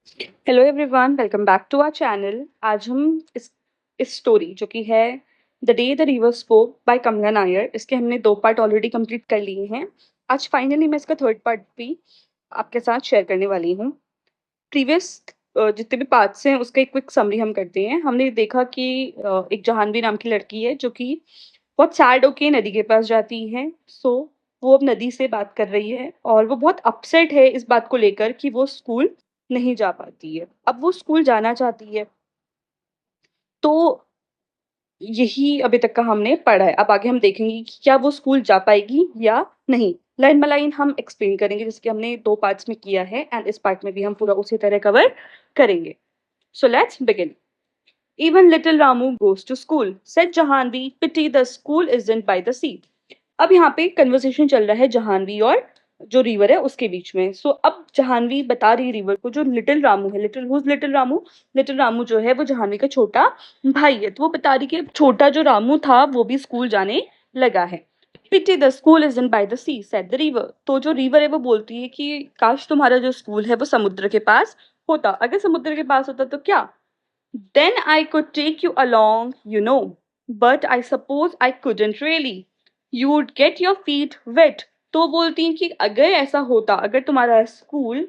Hello everyone, welcome back to our channel. आज हम इस स्टोरी जो कि है the day the river spoke by Kamala Nair, इसके हमने 2 पार्ट ऑलरेडी कंप्लीट कर लिए हैं। आज फाइनली मैं इसका थर्ड पार्ट भी आपके साथ शेयर करने वाली हूँ। प्रीवियस जितने भी पार्ट्स हैं उसका एक क्विक समरी हम करते हैं। हमने देखा कि एक जहानवी नाम की लड़की है जो कि बहुत सैड होके नदी के पास जाती है। सो वो अब नदी से बात कर रही है और वो बहुत अपसेट है इस बात को लेकर कि वो स्कूल नहीं जा पाती है। अब वो स्कूल जाना चाहती है। तो यही अभी तक का हमने पढ़ा है। अब आगे हम देखेंगे कि क्या वो स्कूल जा पाएगी या नहीं। लाइन बाय लाइन हम एक्सप्लेन करेंगे जैसे कि हमने 2 पार्ट्स में किया है एंड इस पार्ट में भी हम पूरा उसी तरह कवर करेंगे। So let's begin. Even little Ramu goes to school, said Jahanvi. Pity the school isn't by the sea. अब यहाँ पे कन्वर्सेशन चल रहा है जहानवी और जो रिवर है उसके बीच में। सो अब जहानवी बता रही है रिवर को जो लिटिल रामू है। लिटिल रामू जो है वो जहानवी का छोटा भाई है। तो वो बता रही कि छोटा जो रामू था वो भी स्कूल जाने लगा है। Pity the school is in by the sea, said the river. तो जो रिवर है वो बोलती है कि काश तुम्हारा जो स्कूल है वो समुद्र के पास होता। अगर समुद्र के पास होता तो क्या, then I could take you along, you know. But I suppose I couldn't really. You would get your feet wet. तो बोलती हैं कि अगर ऐसा होता, अगर तुम्हारा स्कूल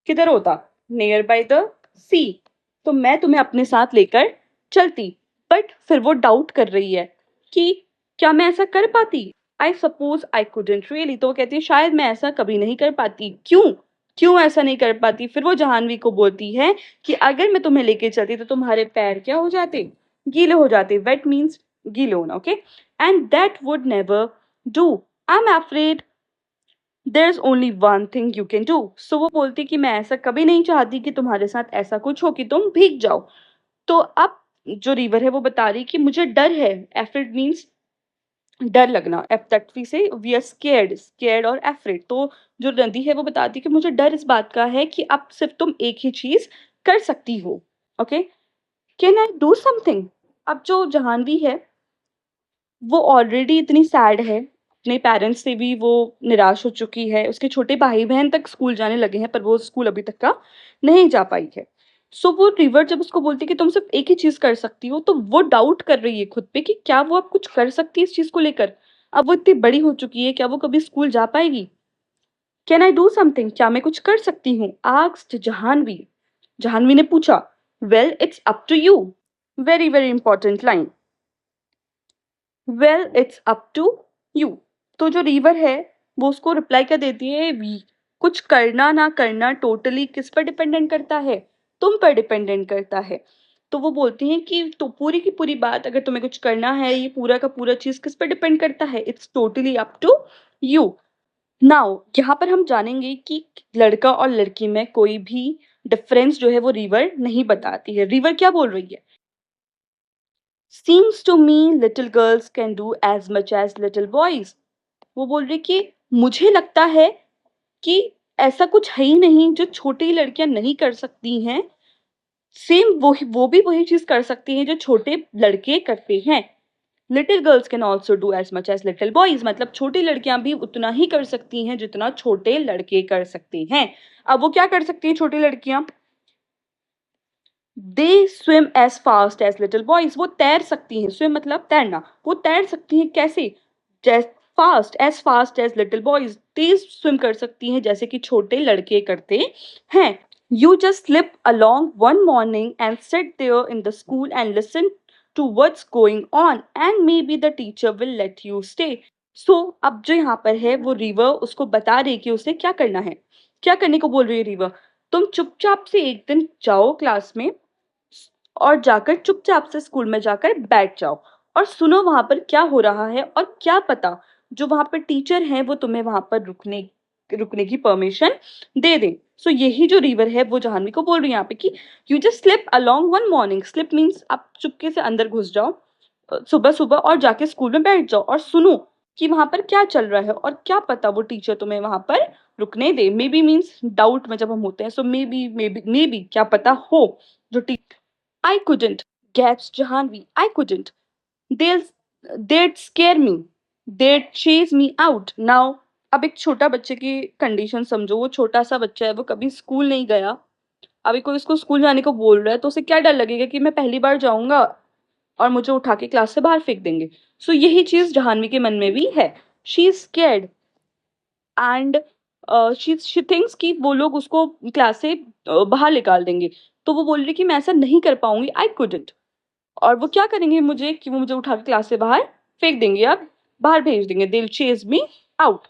किधर होता, नियर बाय द सी, तो मैं तुम्हें अपने साथ लेकर चलती। बट फिर वो डाउट कर रही है कि क्या मैं ऐसा कर पाती। I suppose I couldn't really. तो वो कहती है शायद मैं ऐसा कभी नहीं कर पाती। क्यों, क्यों ऐसा नहीं कर पाती। फिर वो जहानवी को बोलती है कि अगर मैं तुम्हें लेके चलती तो तुम्हारे पैर क्या हो जाते, गीले हो जाते। वेट मीन्स गीले होना, okay. And that would never do. I am afraid there is only one thing you can do. So वो बोलती कि मैं ऐसा कभी नहीं चाहती कि तुम्हारे साथ ऐसा कुछ हो कि तुम भीग जाओ। तो अब जो रिवर है वो बता रही कि मुझे डर है। एफ्रेड मीन्स डर लगना। एफ से वी आर स्केर्ड और एफ्रेड। तो जो नदी है वो बताती है कि मुझे डर इस बात का है कि अब सिर्फ तुम एक ही चीज कर सकती हो, okay. Can I do something. अब जो जहानवी है वो ऑलरेडी इतनी सैड है, अपने पेरेंट्स से भी वो निराश हो चुकी है। उसके छोटे भाई-बहन तक स्कूल जाने लगे हैं पर वो स्कूल अभी तक का नहीं जा पाई है। सो वो रिवर जब उसको बोलती है कि तुम सिर्फ एक ही चीज़ कर सकती हो, तो वो डाउट कर रही है खुद पे कि क्या वो अब कुछ कर सकती है इस चीज़ को लेकर? अब वो इतनी बड़ी हो चुकी है, क्या वो कभी स्कूल जा पाएगी? कैन आई डू समथिंग, क्या मैं कुछ कर सकती हूँ? आस्क्ड जहानवी। जहानवी ने पूछा। Well it's up to you. Very very important line. Well it's up to you. तो जो रिवर है वो उसको रिप्लाई क्या देती है, वी। कुछ करना ना करना टोटली किस पर डिपेंडेंट करता है, तुम पर डिपेंडेंट करता है। तो वो बोलती हैं कि तो पूरी की पूरी बात अगर तुम्हें कुछ करना है ये पूरा का पूरा चीज किस पर डिपेंड करता है, it's totally up to you. Now यहाँ पर हम जानेंगे कि लड़का और लड़की में कोई भी डिफरेंस जो है वो रिवर नहीं बताती है। रिवर क्या बोल रही है, Seems to me little girls can do as much as little boys. वो बोल रही कि मुझे लगता है कि ऐसा कुछ है ही नहीं जो छोटी लड़कियां नहीं कर सकती हैं। सेम वो भी वही चीज कर सकती हैं जो छोटे लड़के करते हैं। Little girls can also do as much as little boys. मतलब छोटी लड़कियां भी उतना ही कर सकती हैं जितना छोटे लड़के कर सकते हैं। अब वो क्या कर सकती हैं छोटी लड़कियां, they swim as fast as little boys. वो तैर सकती हैं। स्विम मतलब तैरना। वो तैर सकती हैं कैसे, फास्ट एज लिटिल बॉयज। तेज स्विम कर सकती हैं जैसे कि छोटे लड़के करते हैं। You just slip along one morning and sit there in the school and listen to what's going on and maybe the teacher will let you stay. So अब जो यहाँ पर है वो रिवर उसको बता रही कि उसे क्या करना है। क्या करने को बोल रही है रिवर, तुम चुपचाप से एक दिन जाओ क्लास में और जाकर चुपचाप से स्कूल में जाकर बैठ जाओ और सुनो वहां पर क्या हो रहा है। और क्या पता जो वहां पर टीचर हैं वो तुम्हें वहां पर रुकने रुकने की परमिशन दे दें। सो यही जो रिवर है वो जाह्नवी को बोल रही है यहाँ पे कि you just slip along one morning. Slip means आप चुपके से अंदर घुस जाओ सुबह सुबह और जाके स्कूल में बैठ जाओ और सुनो कि वहां पर क्या चल रहा है और क्या पता वो टीचर तुम्हें वहां पर रुकने दे। मे बी मीन्स डाउट में जब हम होते हैं। सो मे बी क्या पता हो जो I couldn't, gasped Jahanvi. I couldn't. They'll, they'd scare me. They'd chase me out. Now, अब एक छोटा बच्चे की कंडीशन समझो, वो छोटा-सा बच्चा है, वो कभी स्कूल नहीं गया। अभी कोई उसको स्कूल जाने को बोल रहा है, तो उसे क्या डर लगेगा कि मैं पहली बार जाऊँगा और मुझे उठा के क्लास से बाहर फेंक देंगे। सो यही चीज़ जाह्नवी के मन में भी है। She is scared and she thinks कि वो लोग उसको क्लास से बाहर निकाल देंगे। तो वो बोल रही है कि मैं ऐसा नहीं कर पाऊँगी, आई कुडन्ट। और वो क्या करेंगे मुझे कि वो मुझे उठा के क्लास से बाहर फेंक देंगे या बाहर भेज देंगे। They will Chase me out.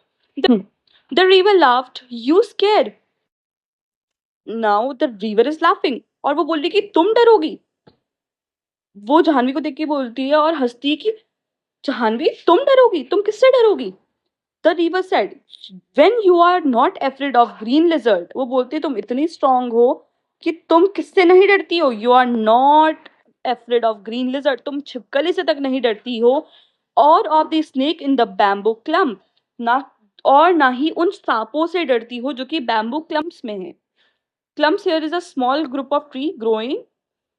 The river laughed, you scared? Now the river is laughing और वो बोल रही है कि तुम डरोगी? वो जाह्नवी को देख के बोलती है और हँसती है कि जाह्नवी तुम डरोगी? तुम किससे डरोगी? The river said, when you are not afraid of green lizard. वो बोलती है तुम इतनी स्ट्रांग हो कि तुम किससे नहीं डरती हो। You are not afraid of green lizard, तुम छिपकली से तक नहीं डरती हो। और of the snake in the bamboo clump, ना और ना ही उन सांपों से डरती हो जो कि बैम्बू क्लम्प्स में है। Clumps here is a small group of tree growing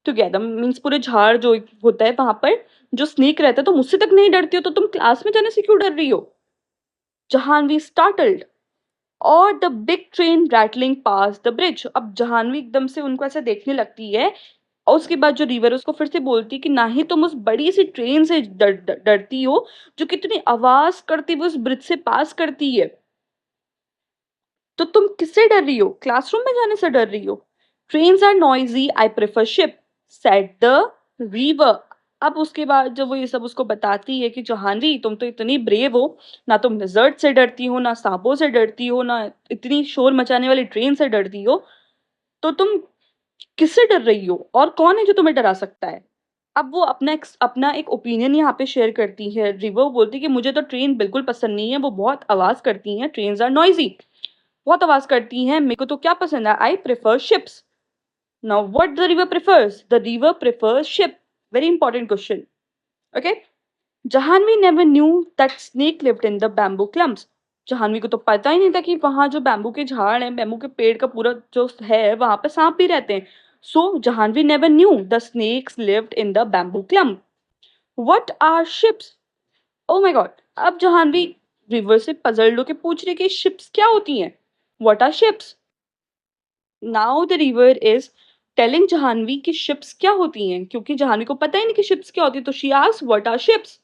together, means पूरे झाड़ जो होता है वहां पर जो स्नेक रहता है। तो मुझसे तक नहीं डरती हो तो तुम क्लास में जाने से क्यों डर रही हो? जाह्नवी स्टार्टल्ड और the big train rattling pass the bridge. अब जाह्नवी एकदम से उनको ऐसे देखने लगती है और उसके बाद जो रिवर उसको फिर से बोलती है कि ना ही तुम उस बड़ी सी ट्रेन से डरती हो जो कितनी आवाज करती हुई उस ब्रिज से पास करती है। तो तुम किससे डर रही हो? क्लासरूम में जाने से डर रही हो? Trains are noisy, I prefer ship, said the river. अब उसके बाद जब वो ये सब उसको बताती है कि जाह्नवी तुम तो इतनी ब्रेव हो, ना तुम लिजर्ड से डरती हो, ना सांपों से डरती हो, ना इतनी शोर मचाने वाली ट्रेन से डरती हो, तो तुम किससे डर रही हो और कौन है जो तुम्हें डरा सकता है? अब वो अपना एक ओपिनियन यहाँ पे शेयर करती है। रिवर बोलती है कि मुझे तो ट्रेन बिल्कुल पसंद नहीं है, वो बहुत आवाज करती हैं, ट्रेन्स आर नॉइजी, बहुत आवाज करती हैं, मेरे को तो क्या पसंद है, I prefer ships. Now what the river prefers? The river prefers ship. Very important question. Okay. Jahnavi never knew that snake lived in the bamboo clumps. Jahnavi को तो पता ही नहीं था कि वहां जो बैम्बू के झाड़ हैं, बैम्बू के पेड़ का पूरा जो है वहां पे सांप भी रहते हैं। So Jahnavi never knew the snakes lived in the bamboo clump. What are ships? Oh my God. अब जाह्नवी रिवर से पजल्ड होके पूछ रही कि शिप्स क्या होती हैं? What are ships? Now the river is telling Jahnavi कि शिप्स क्या होती हैं, क्योंकि जाह्नवी को पता ही नहीं कि शिप्स क्या होती है। तो she asks what are ships?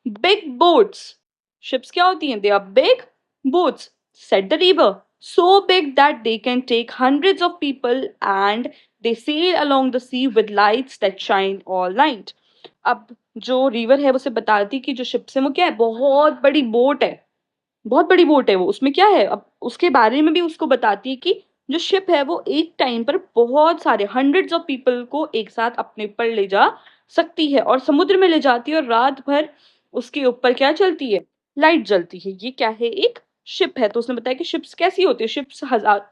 Big boats. Ships क्या होती हैं? They are big boats, said the river, so big that they can take hundreds of people and they sail along the sea with lights that shine all night. अब जो river है वो उसे बताती कि जो शिप्स है वो क्या है, बहुत बड़ी बोट है, बहुत बड़ी बोट है वो। उसमें क्या है, अब उसके बारे में भी उसको बताती है कि जो शिप है वो एक टाइम पर बहुत सारे हंड्रेड्स ऑफ पीपल को एक साथ अपने ऊपर ले जा सकती है और समुद्र में ले जाती है और रात भर उसके ऊपर क्या चलती है, लाइट जलती है। ये क्या है, एक शिप है। तो उसने बताया कि शिप्स कैसी होती है, शिप्स हजार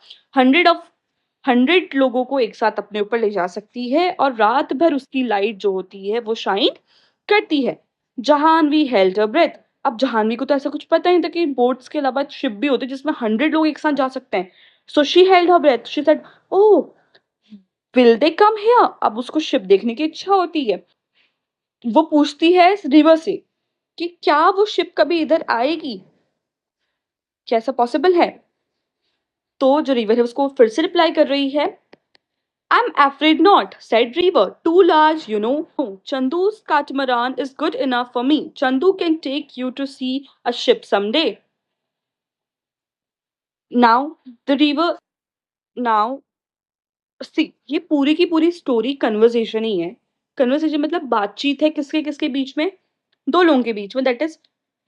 हंड्रेड लोगों को एक साथ अपने ऊपर ले जा सकती है और रात भर उसकी लाइट जो होती है वो शाइन करती है। Jahnavi held her breath. अब जाह्नवी को तो ऐसा कुछ पता नहीं था कि बोट्स के अलावा शिप भी होती है जिसमें 100 लोग एक साथ जा सकते हैं। So she held her breath, she said, oh will they come here? अब उसको शिप देखने की इच्छा होती है। वो पूछती है रिवर से कि क्या वो शिप कभी इधर आएगी, क्या ऐसा पॉसिबल है? तो जो रिवर है उसको फिर से रिप्लाई कर रही है, I'm afraid not, said River. Too large, you know. No, Chandu's catamaran is good enough for me. Chandu can take you to see a ship someday. Now, the river, now, see, ये पूरी की पूरी story conversation ही है। Conversation मतलब बातचीत है किसके किसके बीच में? दो लोगों के बीच में, दैट इज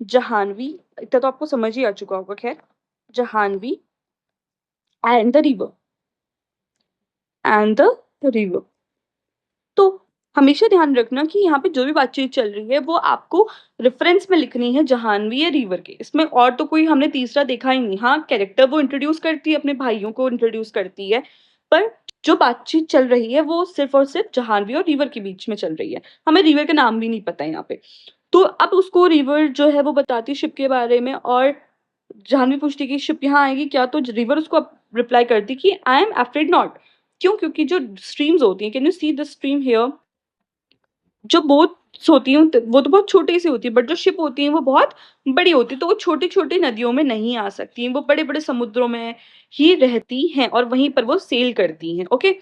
जाह्नवी, इतना तो आपको समझ ही आ चुका होगा। खैर, Jahnavi and the river, and the river. तो हमेशा ध्यान रखना कि यहाँ पे जो भी बातचीत चल रही है वो आपको रेफरेंस में लिखनी है जाह्नवी या रिवर के। इसमें और तो कोई हमने तीसरा देखा ही नहीं। हाँ, कैरेक्टर वो इंट्रोड्यूस करती है, अपने भाइयों को इंट्रोड्यूस करती है, पर जो बातचीत चल रही है वो सिर्फ और सिर्फ जाह्नवी और रिवर के बीच में चल रही है। हमें रिवर का नाम भी नहीं पता है यहाँ पे। तो अब उसको रिवर जो है वो बताती है शिप के बारे में और जाह्नवी पूछती है कि शिप यहाँ आएगी क्या? तो रिवर उसको रिप्लाई करती कि आई एम अफ्रेड नॉट। क्यों? क्योंकि जो स्ट्रीम्स होती हैं, can you see the stream here, जो बोथ होती हैं वो तो बहुत छोटी सी होती है, बट जो शिप होती हैं वो बहुत बड़ी होती है, तो वो छोटी छोटी नदियों में नहीं आ सकती हैं, वो बड़े बड़े समुद्रों में ही रहती हैं और वहीं पर वो सेल करती हैं। ओके,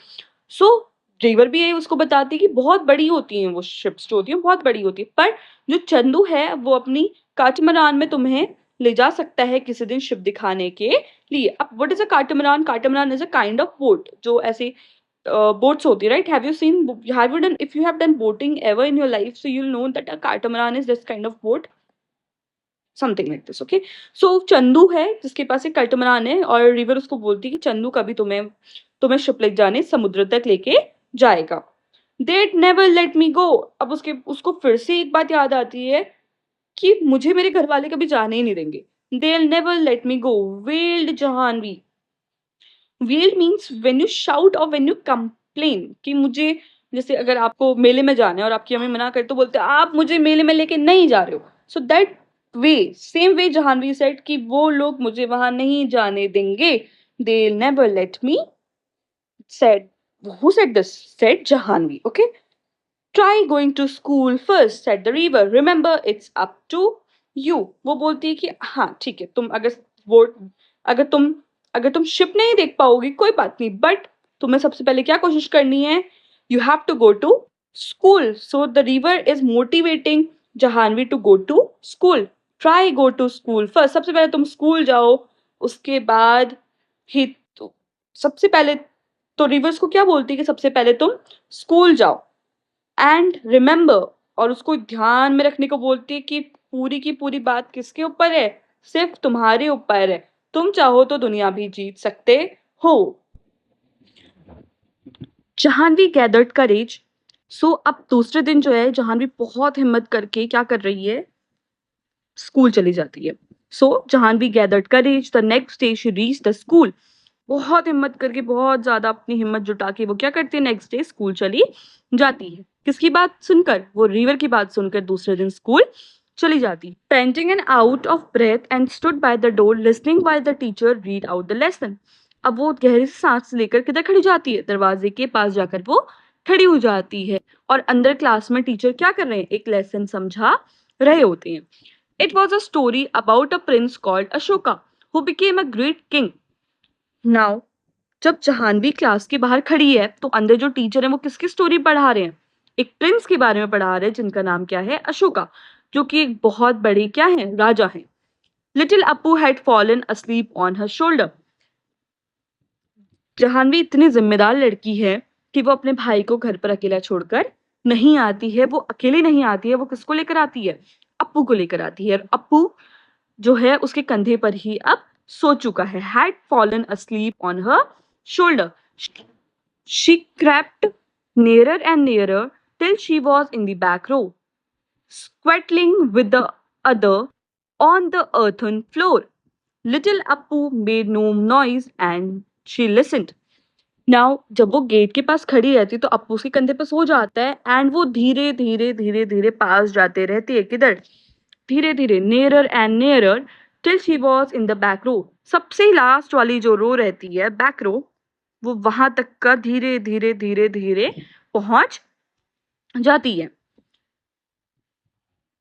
सो रिवर भी यही उसको बताती है कि बहुत बड़ी होती हैं वो शिप्स जो होती हैं बहुत बड़ी होती है, पर जो चंदू है वो अपनी काटमरान में तुम्हें ले जा सकता है किसी दिन शिप दिखाने के लिए। अब what is a catamaran? Catamaran is a kind of boat जो ऐसे boats होती है, right? Have you done, if you have done boating ever in your life, so you'll know that a catamaran is this kind of boat, something like this. Okay, so Chandu है जिसके पास एक कैटमरान है और river उसको बोलती है कि चंदू कभी तुम्हें तुम्हें शिप ले जाने समुद्र तक लेके जाएगा। They'd never let me go। अब उसको फिर से एक बात याद आती है कि मुझे मेरे घर वाले कभी जाने ही नहीं देंगे। They'll never let me go, wailed Jahnavi. Wail means when you shout और व्हेन यू कंप्लेन कि मुझे, जैसे अगर आपको मेले में जाना है और आपकी अम्मी मना करे तो बोलते हैं आप मुझे मेले में लेके नहीं जा रहे हो। So that way, same way Jahnavi said कि वो लोग मुझे वहां नहीं जाने देंगे। They never let me, said, who said this? Said Jahnavi. Okay, try going to school first, said the river, remember it's up to you. वो बोलती है कि हाँ ठीक है, तुम अगर वो अगर तुम अगर तुम शिप नहीं देख पाओगी कोई बात नहीं, बट तुम्हें सबसे पहले क्या कोशिश करनी है? You have to go to school. So the river is motivating Jahnavi to go to school. Try go to school first, सबसे पहले तुम स्कूल जाओ, उसके बाद ही तो सबसे पहले तो रिवर्स को क्या बोलती है कि सबसे पहले तुम स्कूल जाओ एंड रिमेंबर, और उसको ध्यान में रखने को बोलती है कि पूरी की पूरी बात किसके ऊपर है? सिर्फ तुम्हारे ऊपर है। तुम चाहो तो दुनिया भी जीत सकते हो। जहानवी गैदर्ड करेज। सो अब दूसरे दिन जो है जहानवी बहुत हिम्मत करके क्या कर रही है? स्कूल चली जाती है। So Jahnavi gathered courage the next day she reach the school. बहुत हिम्मत करके बहुत ज्यादा अपनी हिम्मत जुटा के वो क्या करती है? नेक्स्ट डे स्कूल चली जाती है। किसकी बात सुनकर? वो रिवर की बात सुनकर दूसरे दिन स्कूल चली जाती। Panting and out of breath and stood by the door listening while the teacher read out the lesson. अब वो गहरी सी सांस लेकर किधर खड़ी जाती है? दरवाजे के पास जाकर वो खड़ी हो जाती है और अंदर क्लास में टीचर क्या कर रहे हैं? एक लेसन समझा रहे होते हैं। It was a story about a prince called Ashoka who became a great king. Now जब जहानवी क्लास के बाहर खड़ी है तो अंदर जो टीचर है वो किसकी स्टोरी पढ़ा रहे हैं? एक प्रिंस के बारे में पढ़ा रहे हैं जिनका नाम क्या है? अशोका, जो कि एक बहुत बड़े क्या है? राजा हैं। Little Appu had fallen asleep on her shoulder. Jahnavi इतनी जिम्मेदार लड़की है कि वो अपने भाई को घर पर अकेला छोड़कर नहीं आती है। वो अकेली नहीं आती है, वो किसको लेकर आती है? अप्पू को लेकर आती है। और अप्पू जो है उसके कंधे पर ही अब सो चुका है। Had fallen asleep on her shoulder. She crept nearer and nearer till she was in the back row, squattling with the other on the earthen floor. Little Appu made no noise and she listened. Now, जब वो gate के पास खड़ी रहती तो अप्पू उसके कंधे पर सो जाता है एंड वो धीरे धीरे धीरे धीरे पास जाते रहती है। किधर? धीरे धीरे, near and near till she was in the back row. सबसे लास्ट वाली जो रो रहती है बैक रो, वो वहां तक का धीरे धीरे धीरे धीरे पहुंच जाती है।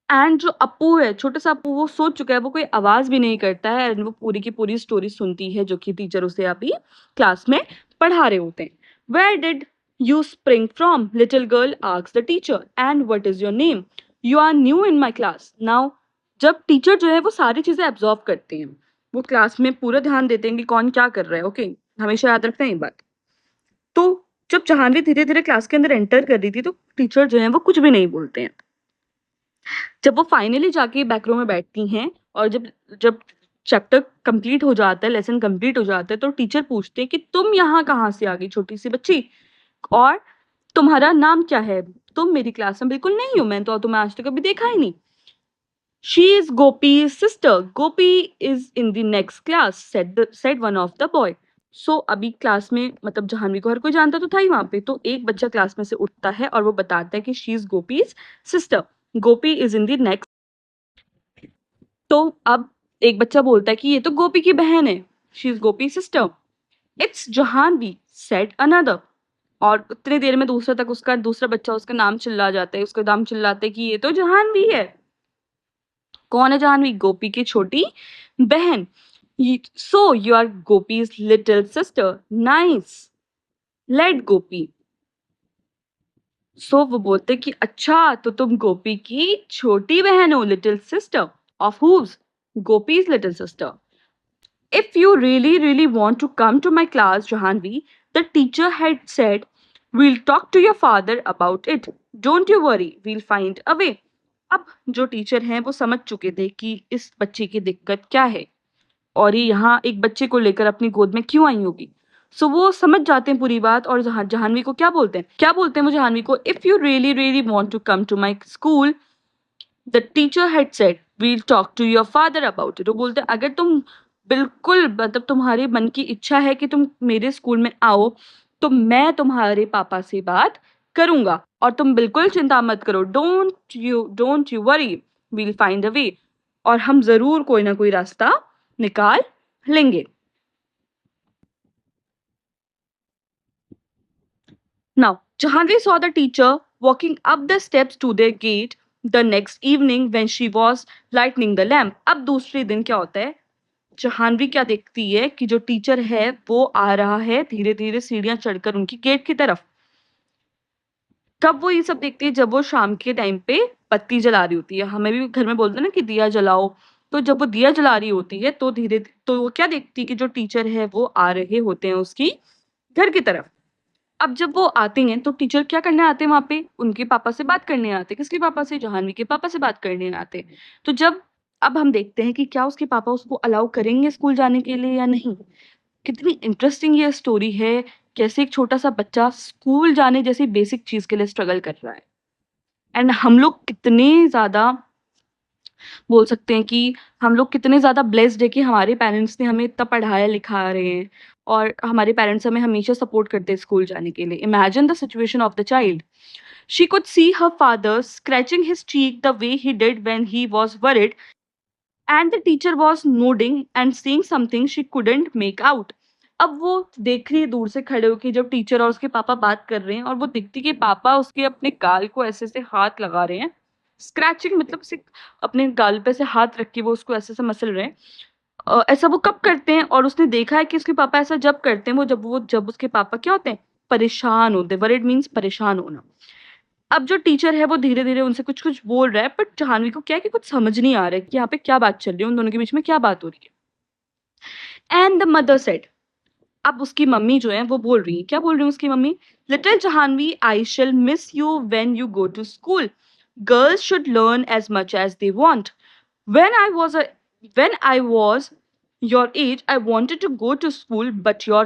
एंड जो अप्पू है, छोटा सा अप्पू, वो सोच चुका है, वो कोई आवाज भी नहीं करता है एंड वो पूरी की पूरी स्टोरी सुनती है जो कि टीचर उसे अभी क्लास में पढ़ा रहे होते हैं। Where did you spring from little girl asks the teacher and what is your name? You are new in my class now. जब टीचर जो है वो सारी चीजें एब्जॉर्व करते हैं, वो क्लास में पूरा ध्यान देते हैं कि कौन क्या कर रहा है। ओके, हमेशा याद रखते हैं ये बात। तो जब जहानवी धीरे धीरे क्लास के अंदर एंटर कर रही थी तो टीचर जो है वो कुछ भी नहीं बोलते हैं। जब वो फाइनली जाके बैक रो में बैठती हैं और जब जब चैप्टर कंप्लीट हो जाता है, लेसन कंप्लीट हो जाता है, तो टीचर पूछते हैं कि तुम यहाँ कहाँ से आ गई छोटी सी बच्ची, और तुम्हारा नाम क्या है? तुम मेरी क्लास में बिल्कुल नहीं हो, मैंने तो तुम्हें आज तक कभी देखा ही नहीं। She is Gopi sister, Gopi is in the next class, said one of the boy. So अभी क्लास में, मतलब जाह्नवी को हर कोई जानता तो था ही वहां पे, तो एक बच्चा क्लास में से उठता है और वो बताता है कि she is gopis sister, Gopi is in the next. तो अब एक बच्चा बोलता है कि ये तो गोपी की बहन है, she is Gopi sister. It's Jahnavi, said another, और उतनी देर में दूसरा बच्चा उसका नाम चिल्ला जाता है, उसका नाम चिल्लाते कि ये तो जाह्नवी है। कौन है जाह्नवी? गोपी की छोटी बहन। So you are Gopi's little sister, nice, let Gopi. So वो बोलते कि अच्छा, तो तुम गोपी की छोटी बहन हो, little sister of whose? Gopi's little sister. If you really want to come to my class, Jahanvi, the teacher had said, we'll talk to your father about it. Don't you worry, we'll find a way. अब जो teacher हैं वो समझ चुके थे कि इस बच्चे की दिक्कत क्या है और ये यहाँ एक बच्चे को लेकर अपनी गोद में क्यों आई होगी। सो वो समझ जाते हैं पूरी बात और जाह्नवी को क्या बोलते हैं? क्या बोलते हैं वो जाह्नवी को? If you really want to come to my school, the teacher had said we'll talk to your father about it. वो बोलते हैं अगर तुम बिल्कुल मतलब तुम्हारे मन की इच्छा है कि तुम मेरे स्कूल में आओ, तो मैं तुम्हारे पापा से बात करूंगा और तुम बिल्कुल चिंता मत करो। Don't you worry, we'll find a way. और हम जरूर कोई ना कोई रास्ता निकाल लेंगे। Now, Jahanvi saw the teacher walking up the steps to their gate the next evening when she was lighting the lamp. अब दूसरे दिन क्या होता है? जाह्नवी क्या देखती है कि जो टीचर है वो आ रहा है धीरे धीरे सीढ़ियां चढ़कर उनकी गेट की तरफ। कब वो ये सब देखती है? जब वो शाम के टाइम पे बत्ती जला रही होती है। हमें भी घर में बोलते हैं ना कि दिया जलाओ। तो जब वो दिया जला रही होती है तो वो क्या देखती है कि जो टीचर है वो आ रहे होते हैं उसकी घर की तरफ। अब जब वो आते हैं तो टीचर क्या करने आते हैं वहां पे? उनके पापा से बात करने आते हैं। किसके पापा से? जाह्नवी के पापा से बात करने आते हैं। तो जब अब हम देखते हैं कि क्या उसके पापा उसको अलाउ करेंगे स्कूल जाने के लिए या नहीं। कितनी इंटरेस्टिंग ये स्टोरी है, कैसे एक छोटा सा बच्चा स्कूल जाने जैसी बेसिक चीज के लिए स्ट्रगल कर रहा है। एंड हम लोग कितने ज्यादा बोल सकते हैं कि हम लोग कितने ज़्यादा ब्लेस्ड है कि हमारे पेरेंट्स ने हमें इतना पढ़ाया लिखा रहे हैं और हमारे पेरेंट्स हमें हमेशा सपोर्ट करते हैं स्कूल जाने के लिए। Imagine the situation of the child. She could see her father scratching his cheek the way he did when he was worried and the teacher was nodding and saying something she couldn't make out. अब वो देख रही है दूर से खड़े होकर जब टीचर और उसके पापा बात कर रहे हैं और वो दिखती कि पापा उसके अपने गाल को ऐसे से हाथ लगा रहे हैं। स्क्रैचिंग मतलब सिर्फ अपने गाल पे से हाथ रख के वो उसको ऐसे से मसल रहे हैं। ऐसा वो कब करते हैं? और उसने देखा है कि उसके पापा ऐसा जब करते हैं, जब उसके पापा क्या होते हैं? परेशान होते हैं। वरीड मीन्स परेशान होना। अब जो टीचर है वो धीरे-धीरे उनसे कुछ-कुछ बोल रहा है, बट जाह्नवी को क्या है कि कुछ समझ नहीं आ रहा है कि यहाँ पे क्या बात चल रही है, उन दोनों के बीच में क्या बात हो रही है। एंड द मदर सेड, अब उसकी मम्मी जो है वो बोल रही है, क्या बोल रही है उसकी mummy? Little Jahnavi, I shall miss you when you go to school. Girls should learn as much as they want. When I was a when I was your age, I wanted to go to school, but your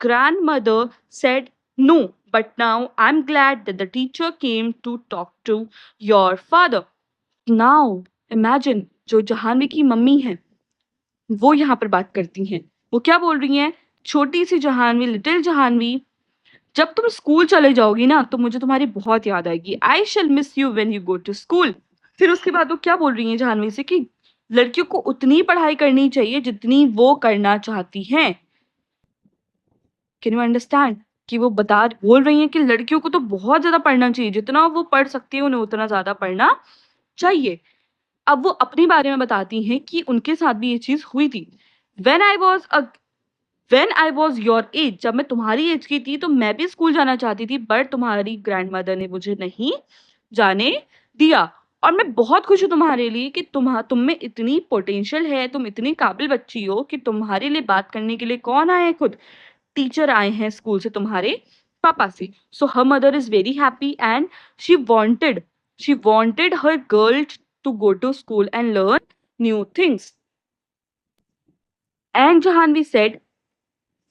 grandmother said no. But now I'm glad that the teacher came to talk to your father. Now imagine जो जाह्नवी की mummy है वो यहाँ पर बात करती हैं। वो क्या बोल रही हैं? छोटी सी जाह्नवी, लिटिल जाह्नवी, जब तुम स्कूल चले जाओगी ना तो मुझे तुम्हारी बहुत याद आएगी। I shall miss you when you go to school. फिर उसके बाद वो क्या बोल रही हैं जाह्नवी से कि लड़कियों को उतनी पढ़ाई करनी चाहिए जितनी वो करना चाहती हैं। कैन यू अंडरस्टैंड कि वो बोल रही हैं कि लड़कियों को तो बहुत ज्यादा पढ़ना चाहिए, जितना वो पढ़ सकती है उन्हें उतना ज्यादा पढ़ना चाहिए। अब वो अपने बारे में बताती हैं कि उनके साथ भी ये चीज हुई थी। When I was a when I was your age, जब मैं तुम्हारी एज की थी तो मैं भी स्कूल जाना चाहती थी, बट तुम्हारी ग्रैंडमदर ने मुझे नहीं जाने दिया। और मैं बहुत खुश हूँ तुम्हारे लिए कि तुम में इतनी पोटेंशियल है, तुम इतनी काबिल बच्ची हो कि तुम्हारे लिए बात करने के लिए कौन आए हैं? खुद टीचर आए हैं स्कूल से, तुम्हारे पापा से। So her mother is very happy and she wanted her girl to go to school and learn new things. And Jahanvi said,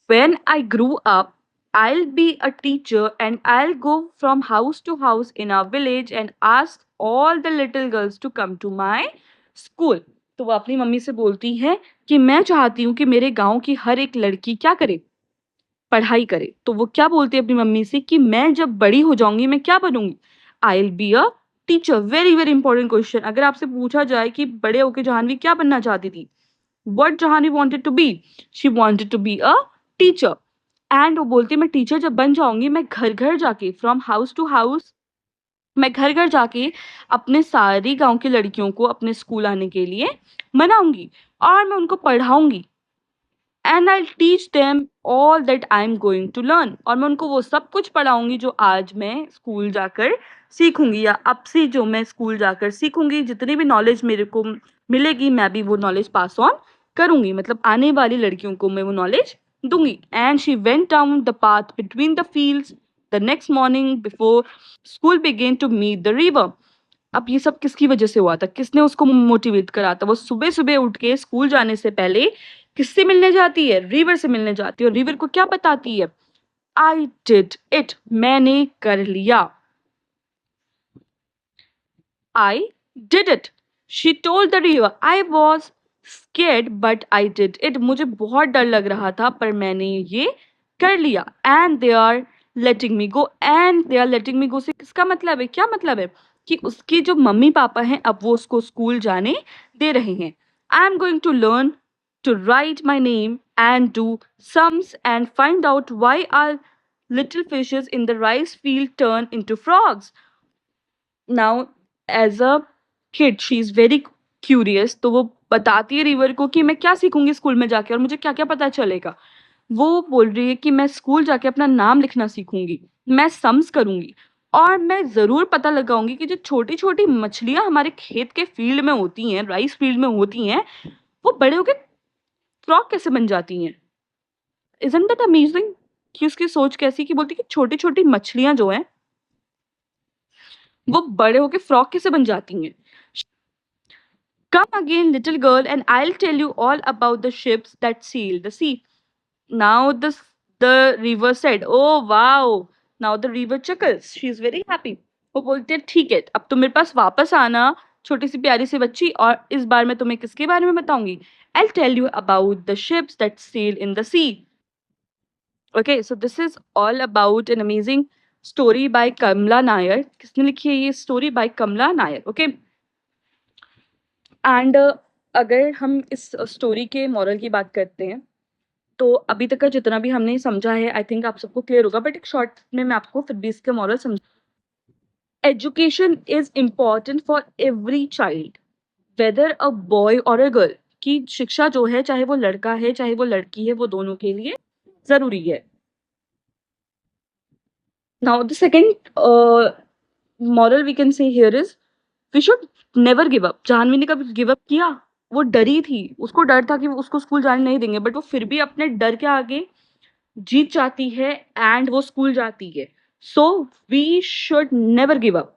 when I grew up, I'll be a teacher and I'll go from house to house in our village and ask all the little girls to come to my school. तो वो अपनी mummy से बोलती है कि मैं चाहती हूँ कि मेरे गांव की हर एक लड़की क्या करे? पढ़ाई करे। तो वो क्या बोलती है अपनी मम्मी से कि मैं जब बड़ी हो जाऊंगी मैं क्या बनूंगी? I will be a teacher. Very very important question. अगर आपसे पूछा जाए कि बड़े होकर जाह्नवी क्या बनना चाहती थी, what Jahnavi wanted to be? She wanted to be a teacher. And वो बोलती है मैं टीचर जब बन जाऊँगी मैं घर-घर जाके फ्रॉम हाउस टू हाउस मैं घर-घर जाके अपने सारी गाँव की लड़कियों को अपने स्कूल आने के लिए मनाऊँगी और मैं उनको पढ़ाऊँगी and I teach them all that I am going to learn और मैं उनको वो सब कुछ पढ़ाऊँगी जो आज मैं स्कूल जाकर सीखूँगी या अब से जो मैं स्कूल जाकर सीखूँगी, जितनी भी नॉलेज मेरे को मिलेगी मैं भी वो नॉलेज पास ऑन करूँगी, मतलब आने वाली लड़कियों को मैं वो नॉलेज दूँगी। And she went down the path between the fields the next morning before school began to meet the river. अब ये सब किसकी वजह से हुआ था? किसने उसको मोटिवेट करा था? वो सुबह-सुबह उठ के स्कूल जाने से पहले किससे मिलने जाती है? रिवर से मिलने जाती है और रिवर को क्या बताती है? आई डिड इट, मैंने कर लिया। I did it. She told the river. I was scared but I did it. मुझे बहुत डर लग रहा था पर मैंने ये कर लिया। And they are letting me go. And they are letting me go से किसका मतलब है? क्या मतलब है? कि उसकी जो मम्मी पापा हैं अब वो उसको स्कूल जाने दे रहे हैं। I am going to learn to write my name and do sums and find out why are little fishes in the rice field turn into frogs. Now as a kid she is very curious, तो वो बताती है river को कि मैं क्या सीखूंगी school में जाके और मुझे क्या क्या पता चलेगा। वो बोल रही है कि मैं स्कूल जाके अपना नाम लिखना सीखूंगी, मैं सम्स करूंगी और मैं ज़रूर पता लगाऊंगी कि जो छोटी छोटी मछलियां हमारे खेत के फील्ड में होती हैं, राइस फील्ड में होती हैं, वो बड़े होके फ्रॉग कैसे बन जाती हैं। इज़न्ट दैट अमेजिंग कि उसकी सोच कैसी कि बोलती है कि छोटी छोटी मछलियां जो हैं वो बड़े होके फ्रॉग कैसे बन जाती हैं। Come again, little girl, and I'll tell you all about the ships that sail the sea. Now the river said, "Oh wow!" Now the river chuckles. She is very happy. वो बोलते हैं ठीक है, अब तुम मेरे पास वापस आना छोटी सी प्यारी सी बच्ची और इस बार मैं तुम्हें किसके बारे में बताऊंगी? I'll tell you about the ships that sail in the sea. Okay, so this is all about an amazing story by Kamla Nair. किसने लिखी है ये story by Kamla Nair? Okay. And अगर हम इस स्टोरी के मॉरल की बात करते हैं तो अभी तक का जितना भी हमने समझा है आई थिंक आप सबको क्लियर होगा, बट एक शॉर्ट में मैं आपको फिर भी इसके मॉरल समझ। Education is important for every child weather a boy और अ गर्ल, की शिक्षा जो है चाहे वो लड़का है चाहे वो लड़की है वो दोनों के लिए जरूरी है। Now the second moral we can say here is we should never give up. Jahnavi ने कभी गिव अप किया? वो डरी थी, उसको डर था कि वो उसको स्कूल जाने नहीं देंगे, बट वो फिर भी अपने डर के आगे जीत जाती है एंड वो स्कूल जाती है। So we should never give up.